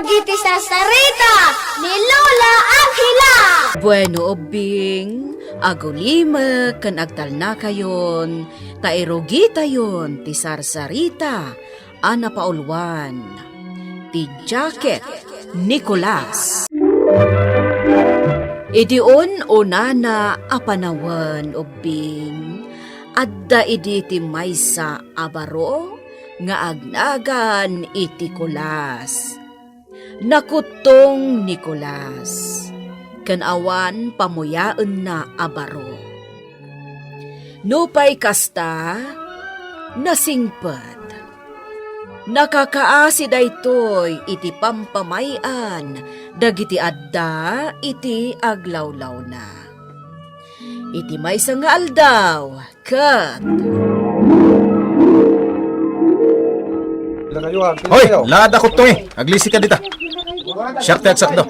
dagiti sasarita ni Lola Angela. Bueno, obing, agulima kan agtal na kayon, tairogi tayon ti sarsarita, ana paulwan, ti Jacket Nicolas. Idion unana apanawan, obing, adda idi ti maysa abaro, nga agnagan iti Kulas. Nakutong Nicolas, kan awan pamuyaan na abaro. Nupay kasta, nasingpet. Nakakaasi daytoy iti pampamayan, dagiti adda iti aglawlaw na. Iti maysa nga aldaw, kat. Hoy, laad ako to eh. Aglisi ka dita. Siyak at sakdo.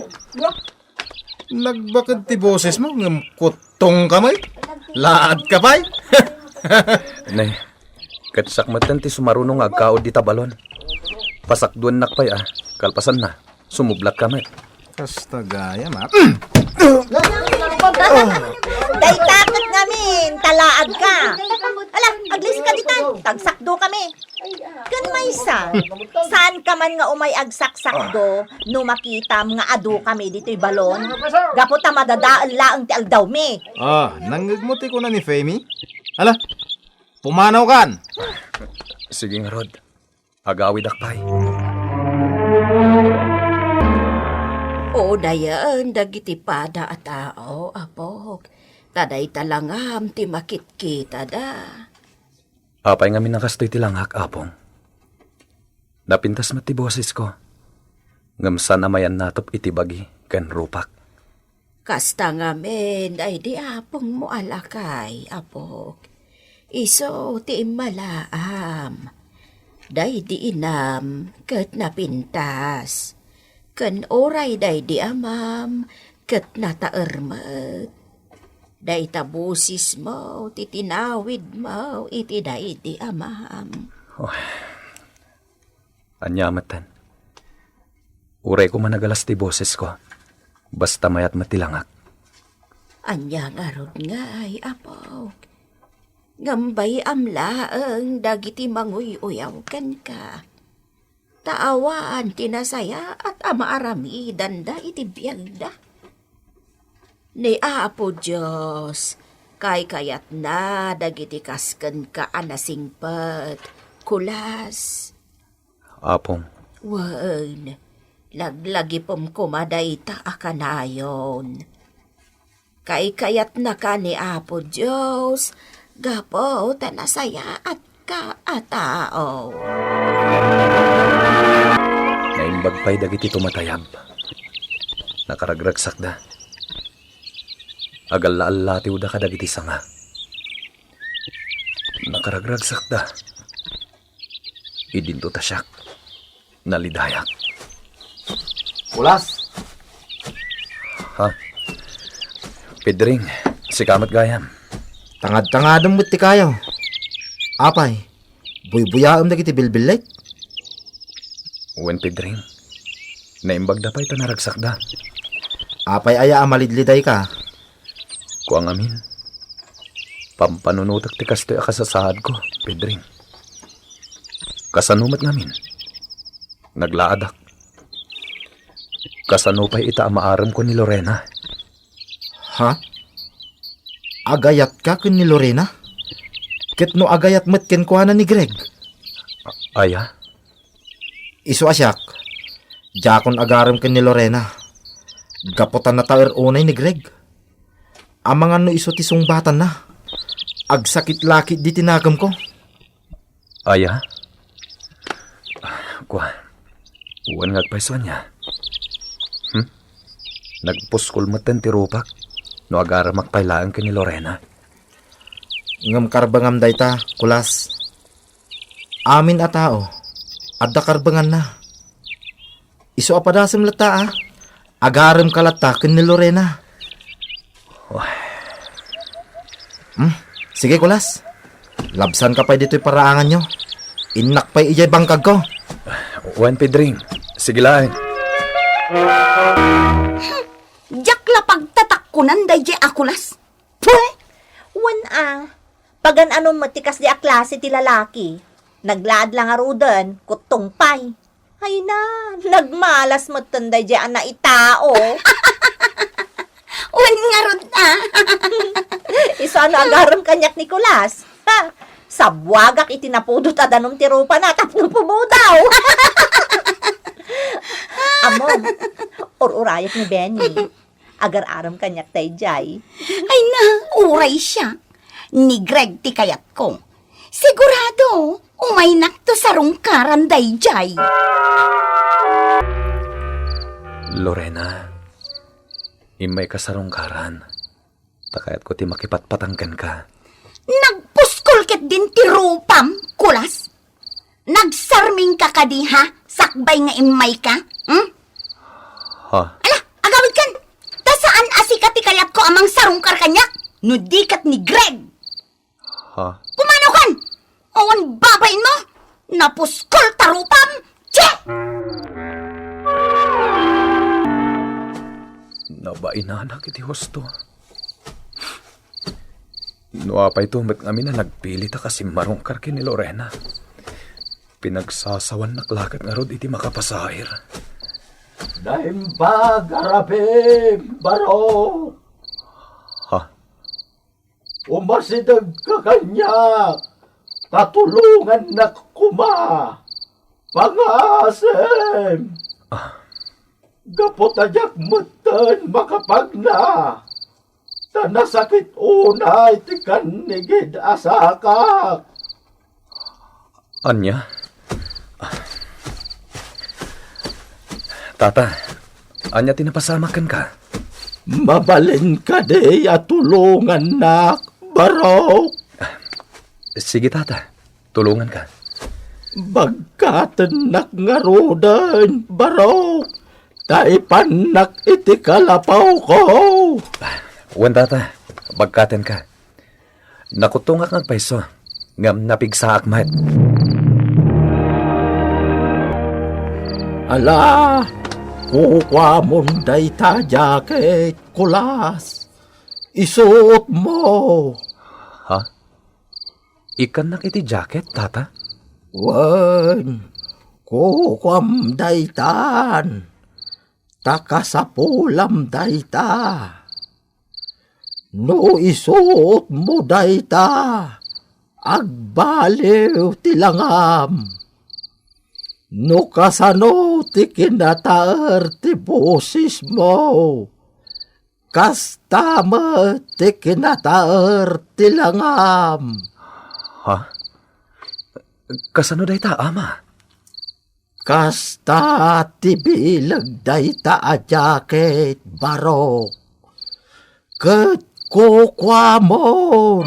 Nagbakad ti boses mo, ng kutong kamay. Laad ka pa'y. Nay, katsakmatan ti sumarunong agkaod di tabalon. Pasakduan nakpay kalpasan na, sumublat kamay. Kasta gaya, ma. Day takot ngamin, talaad ka. Alam, aglis ka ditan, tagsakdo kami. Kan maysa, saan ka man nga umay agsaksakdo, no makitam nga adu kami dito'y balon, gapota madadaan laang ti aldaw me. Nangagmuti ko na ni Femi. Ala, pumanaw kan. Sige nga, Rod. Agawid akpay. O dayan, dagiti pada at tao, apok. Taday talangam ti makit-kita da. Apay nga minakastoy tilangak, apong. Napintas mati boses ko. Ngamsan amayan natop itibagi, kan rupak. Kasta nga men, ay di apong mo alakay, apok. Iso ti malaam. Day di inam, kat napintas. Kan oray day di amam, kat nataermet. Day tabusis mo, titinawid mo, iti day di amam. Anyamatan. Uray ko managalas ti boses ko. Basta mayat matilangak. Anya nga rod ngay, apok. Ngambay amlaang dagiti manguy-uyaw kan ka. Taawaan tinasaya at amaaramidan da iti biyag da. Ni Apo Diyos, kay kayat na dagiti kasken ka anasingpet, Kulas. Apong. Wan, laglagi pom kumaday ta akanayon. Kay kayat na ka ni Apo Diyos, gapo tanasaya at kaatao. Naimbag pa'y dagiti tumatayab. Nakaragragsak da. Agal-laalatiw da ka dagiti sanga. Nakaragragsak da. Idinto tasyak. Nalidayak. Kulas. Ha? Pedring, si kamat gayam. Tangad-tangadong mo't ti kayo. Apay, buy-buyaam na kiti bilbilit. Uwen Pedring, naimbag da pa'y tanaragsak da. Apay aya amalidliday ka. Kuang amin. Pampanunutak ti kastoy akasasahad ko, Pedring. Kasanumat ngamin. Naglaadak. Kasanupay ita amaaram ko ni Lorena. Ha? Agayat ka kun ni Lorena? Ket no agayat met ken kuana ni Greg? Aya? Isu asyak. Jakon agaram ken ni Lorena. Gapotan na tawer unay ni Greg. Amangan no isu ti sungbatan na. Agsakit laki di tinagam ko. Aya? Uwan ngagpaiswan niya. Nagpuskol matan ti rupak. No agaramak pailaan ka ni Lorena. Ngam karbangam dayta, Kulas. Amin a tao. Adda karbangan na. Isu apadasem lata agaram kalata ken ni Lorena. Sige, Kulas. Labsan ka pa dito'y paraangan nyo. Inak pa'y ijay bangkag ko. Uwan Pedring. Sige lang. Jakla pagtatakkunan day di akulas. Pwe! Wan pagan anong matikas di a klase ti lalaki. Naglaad lang arudan, kutong pay. Ay na, nagmalas mo tanday di na itao. Wen nga ron Isa ano agaram kanyak Nicolas. Ha, sabwagak itinapudot adanong tirupa na tapno pubudaw. Amom, or-urayak ni Benny. Agar-aram kanyak tayjay. Ay na, uray siya. Ni Greg ti kayat ko. Sigurado, umay nakto sa rungkaran dayjay. Lorena, imay ka sa rungkaran. Takayat ko ti makipatpatanggan ka. Nagpuskol ket din ti rupam, kulas. Nagsarming ka kadiha, sakbay nga imay ka. Ha? Ala, agawid kan. Ta saan asika ti kayat ko amang sarungkar kanyak? No dikat ni Greg. Ha? Kumano kan? Awan babain mo? Napuskol tarupam? Che! Nabainanak iti husto. Nuapay tumit kami na nagpili ta kasi marungkar kini Lorena. Pinagsasawan naklakat nga rod iti makapasahir. Daimbag arapim baro. Ha? Umasidag ka kanya. Tatulungan na kuma. Pangasem. Gapotadyak mutan makapagna. Tanasakit unay ti kanigid asakak. Anya? Tata, anya tinapasamakan ka? Mabalin ka de at tulungan na barok. Sige tata, tulungan ka. Bagkatan ngarudan barok. Taipanak iti kalapaw ko. Wan tata, bagkaten ka. Nakutungak ng paiso, ngam napigsa akmat. Ala, kukwa munday ta jacket kulas. Isuot mo. Ha? Ikan nak iti jacket, tata? Wan, kukwam daytan. Takasapulam dayta. No isuot mo dayta. Agbaliw tilangam. No kasano ti kinataer ti busis mo. Kastama ti kinataer ti langam. Ha? Kasano day ta, ama? Kasta ti bilag dayta a jacket barok. Ket kukwamon.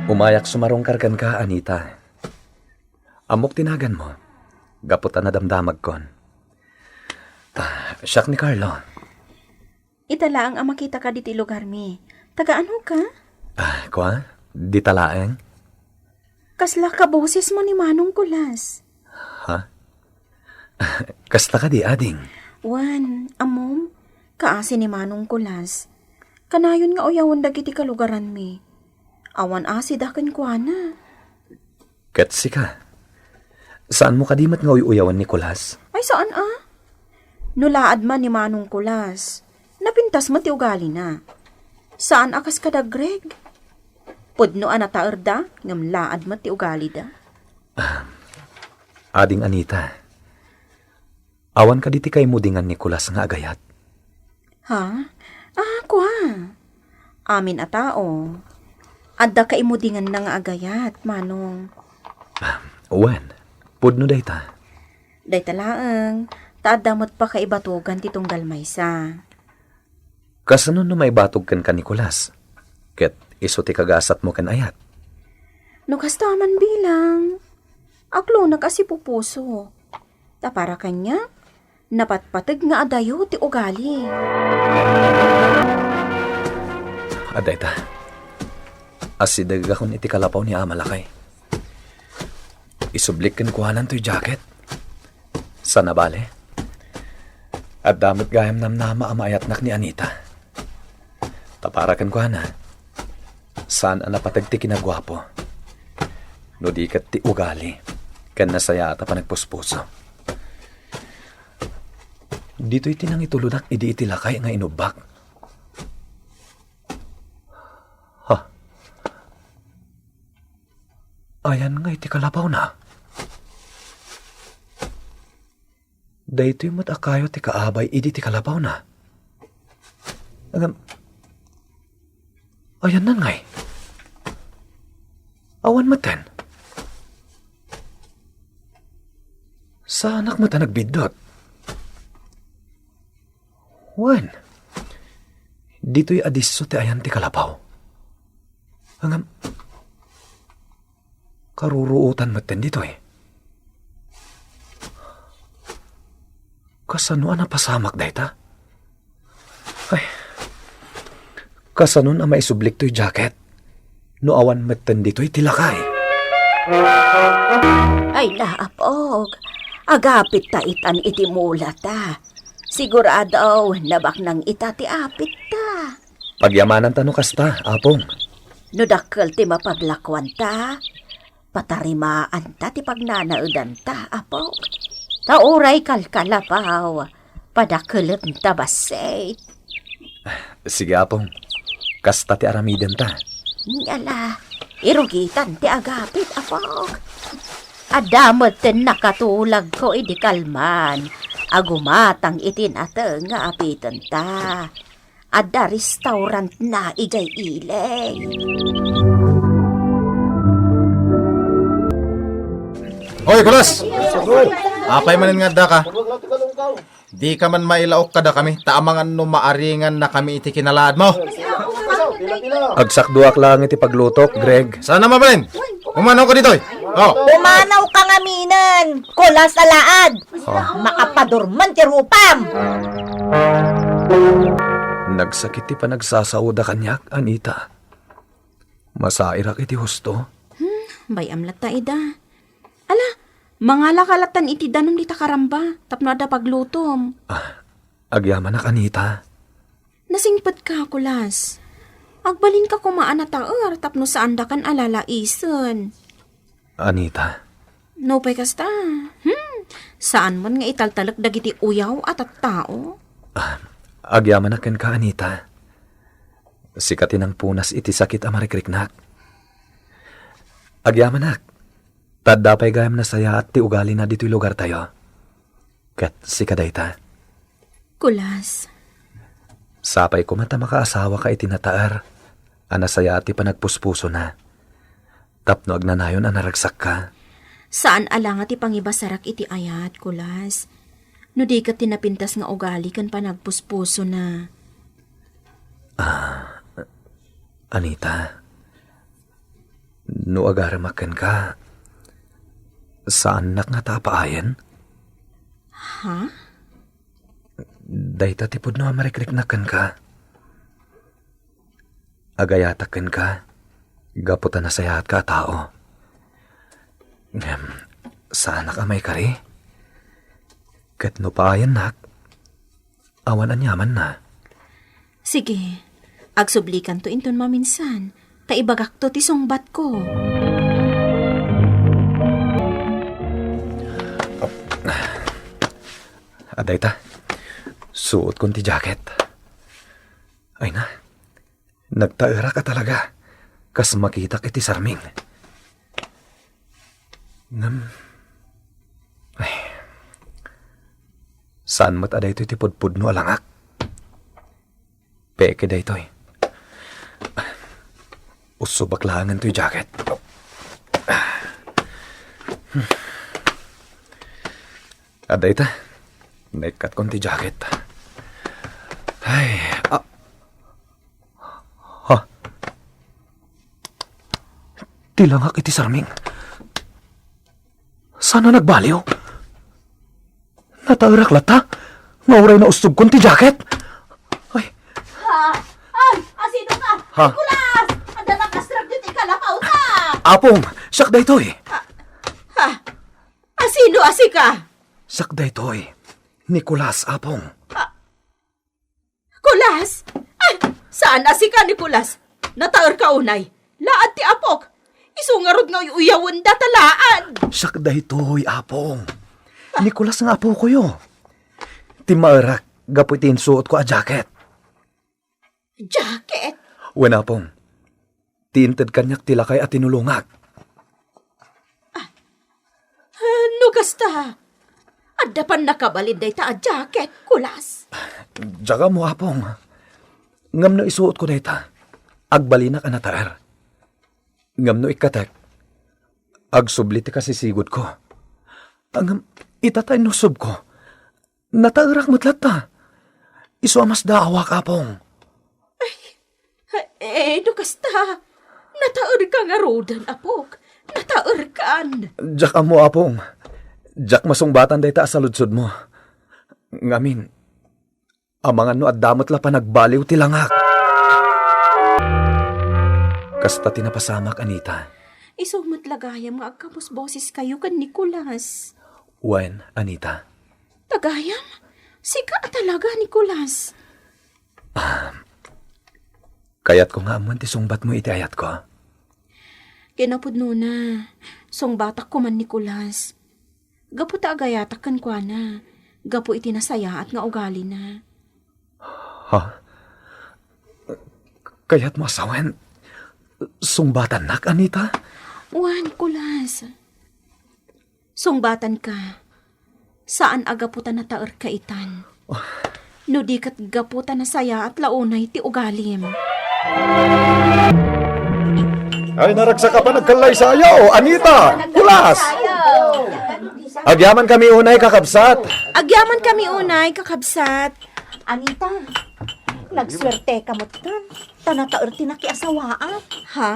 Umayak sumarungkarkan ka, Anita. Amok tinagan mo. Gaputan na damdamag kon. Siyak ni Carlo. Itala ang makita ka diti lugar mi. Tagaan ho ka? Kwa? Di talaeng? Kasla ka boses mo ni Manong Kulas. Ha? Kasta ka di, ading? Wan, amom, kaasi ni Manong Kulas. Kanayon nga uyawan dagiti kalugaran mi. Awan asi daken kwa na. Katsi ka. Saan mo kadimat nga uyawan ni Kulas? Ay saan Nulaad man ni Manong Kulas. Napintas mo ti ugali na. Saan akas kada Greg? Pudno anataer da, ngam laad mo ti ugali da. Ading Anita. Awan ka diti kay mudingan ni Kulas nga agayat. Ha? Kwa. Amin a tao. Adda ka imudingan na nga agayat, Manong. Wen, pudno day ta. Day talaang, taadamot pa kaibatugan titong dalmaysa. Kasano no may batog kan ka ni Kulas? Ket iso ti kagasat mo kan ayat. No kastaman bilang. Aklo na kasi pupuso. Ta para kanya, napatpatag nga adayo ti ugali. Aday ta. Asidag akon iti kalapaw ni Amalakay. Isublik kan kuhanan to'y jacket. Sa nabale. At damit gayam namnama amayat nak ni Anita. Taparakan ko na. Saan ang napatagti kinagwapo? No di kat ti ugali. Kan nasaya ata pa nagpuspuso. Dito'y tinang itulunak idi itilakay nga inubak. Ha? Ayan nga iti kalabaw na. Dayto'y matakayo ti kaabay idi ti kalabaw na. Ayan na ngay. Awan maten. Sa anak mo ta nagbidot. Wan. Dito'y adiso ti ayan ti kalabaw. Karuruutan maten dito'y. Kasano na pasamak dayta? Ay. Kasano na maisublik to'y jacket? No awan maten dito'y tilakay. Ay laapog, agapit ta itan iti mula ta. Sigurado nabak nang ita ti apit ta. Pagyamanan ta no kasta, apong. No dakkel ti mapaglakwan ta, patarimaan ta ti pagnanaudan ta, apog. Tauray kalkalapaw, padakkelet ta basay. Sige, apong. Kasta ti aramiden ta. Nyala, irugitan ti agapit, apog. Adamot ten nakatulag ko idi kalman. Agumatang itin ate nga apitan ta. Ada restaurant na ijay ilay. Hoy, Kulas! Apay manin nga da ka. Di ka man mailaok kada kami. Taamangan no maaringan na kami iti kinalaad mo. Agsakduak lang iti paglutok, Greg. Sana mabalin. Umanaw ka dito. Oh. Pumanaw ka nga minan. Kulas na laad. Makapadurman ti rupam. Nagsakit ti pa nagsasauda kanyak, Anita. Masairak iti husto. Bayam lata ida. Ala, mga lakalatan iti danom di takaramba, tapno ada paglutom. Agyaman na, Anita. Nasingpet ka, Kulas. Agbalin ka kumaan na taer, tapno saan da kan alalaison. Anita. No pay kasta. Saan man nga italtalak dagiti uyaw at tao? Agyaman na ken ka, Anita. Sikatin ang punas iti sakit amarikriknak. Agyaman nak. Tadapay gayam na saya at ti ugali na dito'y lugar tayo. Kat sikadayta. Kulas. Sapay ko mata makaasawa ka itinataar. Anasaya ati panagpuspuso na. Tapno agnanayon anaragsak ka. Saan alang ati pangibasarak iti ayat, Kulas? No di ka tinapintas nga ugali kan panagpuspuso na. Anita. No agaramakan ka. Saan nak nga tapaayan? Ha? Dayta tipod no amarikliknakan ka. Agayatakan ka. Gaputan na sayahat ka tao. Saan ka may kari? Kat no paayan nak. Awan anyaman na. Sige, agsublikan to inton maminsan. Taibagak to ti sungbat ko. Adayta, suot kon ti jacket. Ay na, nagtaera ka talaga. Kas makita iti sarming. Ay, saan mat aday ito'y tipudpud no alangak? Peke day ito'y. Uso baklangan to'y jacket. Adayta. Naikat kon ti jacket. Ay, ha? Tilangak iti sarming. Sana nagbaliw? Natairak lata? Mauray na ustog kon ti jacket? Ay. Asino ka? Ha? Kulas! Anda nakastrap dito ikalapaw ka! Apong, siyak da ito eh. Asino asi ka? Sakday toy. Nicolas, apong. Kulas! Ay, saan na si ka, Nicolas? Nataor ka unay. Laad ti apok. Isungarod nga uyawon datalaan. Sakday toy, apong. Nicolas nga apo ko yo. Timaarak, gaputin suot ko a jacket. Jacket? Wen apong. Tiinted kanyak tilakay at tinulungak. Ano kasta? Adda pan nakabalid day ta a jacket, Kulas. Jaga mo, apong. Ngam no isuot ko dayta. Agbalinak anataer. Ngam no ikatek. Agsublit ka sisigod ko. Ang itatay no sub ko. Nataarak matlat ta. Isuamas daawa ka, apong. No kasta? Nataor ka nga rodan, apok. Nataor kan. Jaga mo, apong. Jak masungbatan dayta sa ludsod mo. Ngamin, amangan no at damot la pa nagbaliw tilangak. Kasta tinapasamak, Anita. Isumot lagayam nga agkapos boses kayo kan Nicolas. Wen, Anita. Tagayam? Sika talaga, Nicolas. Kayat ko nga amuan ti sungbat mo iti ayat ko. Kinapudno na. Song batak ko man, Nicolas. Gapu ta agayatak kan kwa na. Gapu iti nasaya at nga ugali na. Ha? Kayat mo asawen? Sungbatan nak, Anita? Wan, Nicolas. Sungbatan ka. Saan agaputan na taer ka itan? No di kat gaputan na saya at launay ti ugalim. Ay, naragsa ka pa nagkalay sayo, Anita! Kulas! Agyaman kami unay, kakabsat. Agyaman kami unay, kakabsat. Anita, nagswerte ka mo tan. Tanataor tinakiasawaan. Ha?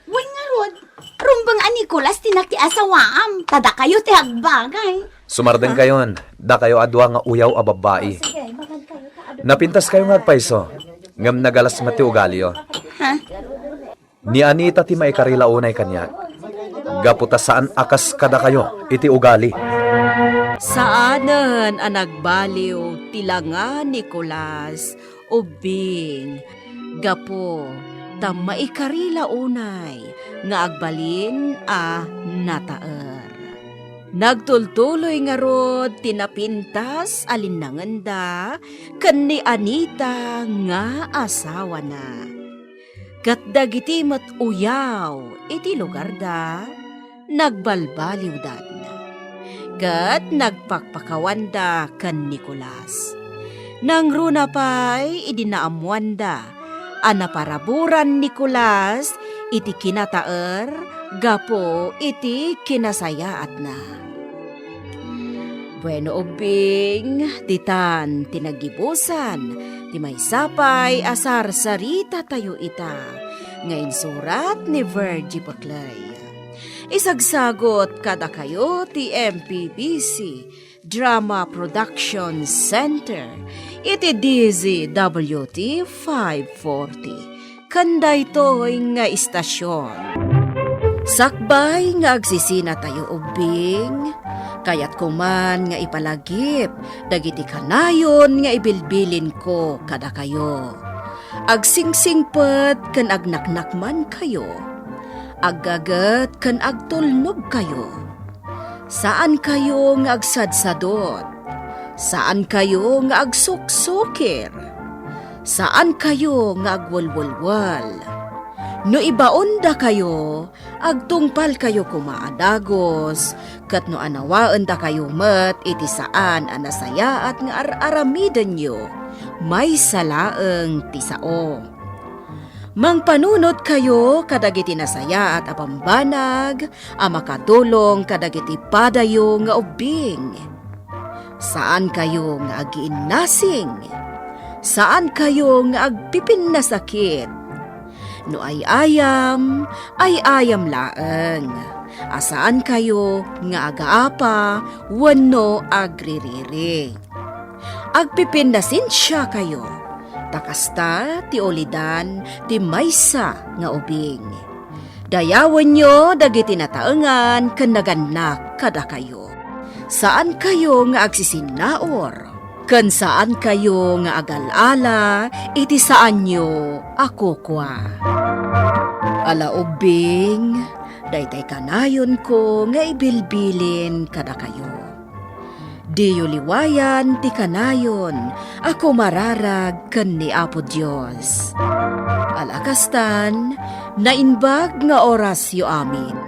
Wen nga rod, rumbang a Nicolas tinakiasawaam. Tada kayo ti hagbagay. Sumardeng kayon, da kayo adwa nga uyaw a babae. Napintas kayo nga paiso, ngam nagalas mati ugalyo. Ha? Ni Anita ti maikarila unay kanya. Gaputa saan akas kada kayo, iti ugali. Saanan ang nagbaliw tilanga Nicolas ubing gapo ta maikarila unay nga agbalin a nataer. Nagtultuloy nga rod tinapintas alinnanganda ken ni Anita nga asawa na. Kat dagiti met uyaw iti lugar da nagbalbaliw dat na. Kat nagpakpakawanda kan Nicolas. Nang runa pa'y idinaamuanda, anaparaburan Nicolas iti kinataer, gapo iti kinasayaat na. Bueno ubing, titan tinagibusan, ti may sapay asar sarita tayo ita, ngayon surat ni Virgie Paclay. Isagsagot kada kayo ti MPBC Drama Production Center iti DZWT 540 kanday to'y nga istasyon. Sakbay nga agsisina tayo ubing kayat kuman nga ipalagip dagiti kanayon nga ibilbilin ko kada kayo. Agsingsingpet ken agnaknakman kayo. Aggagat kan agtulnog kayo. Saan kayo nga agsadsadot? Saan kayo nga agsuksukir? Saan kayo nga agwalwalwal? No ibaon da kayo, agtungpal kayo kumaadagos, kat no anawaan da kayo met iti saan anasaya at nga aramidan nyo, may salaeng tisao. Mangpanunot kayo kadagiti nasaya at apambanag, amakadulong kadagiti padayo nga ubing. Saan kayo nga agiinnasing? Saan kayo nga agpipin na sakit? No ay ayam laeng. Asaan kayo nga agaapa, wano agririri. Agpipin na sinsya kayo. Takasta ti olidan ti maysa nga ubing. Dayawan nyo dagiti nataengan ken naganak kada kayo. saan kayo nga agsisinaor? Kan saan kayo nga agalala, iti saan nyo ako kwa. Alaubing, daytay kanayon ko nga ibilbilin kada kayo. Diyo liwayan ti kanayon, ako mararag ken ni Apo Dios. Alakastan, nainbag nga oras yo amin.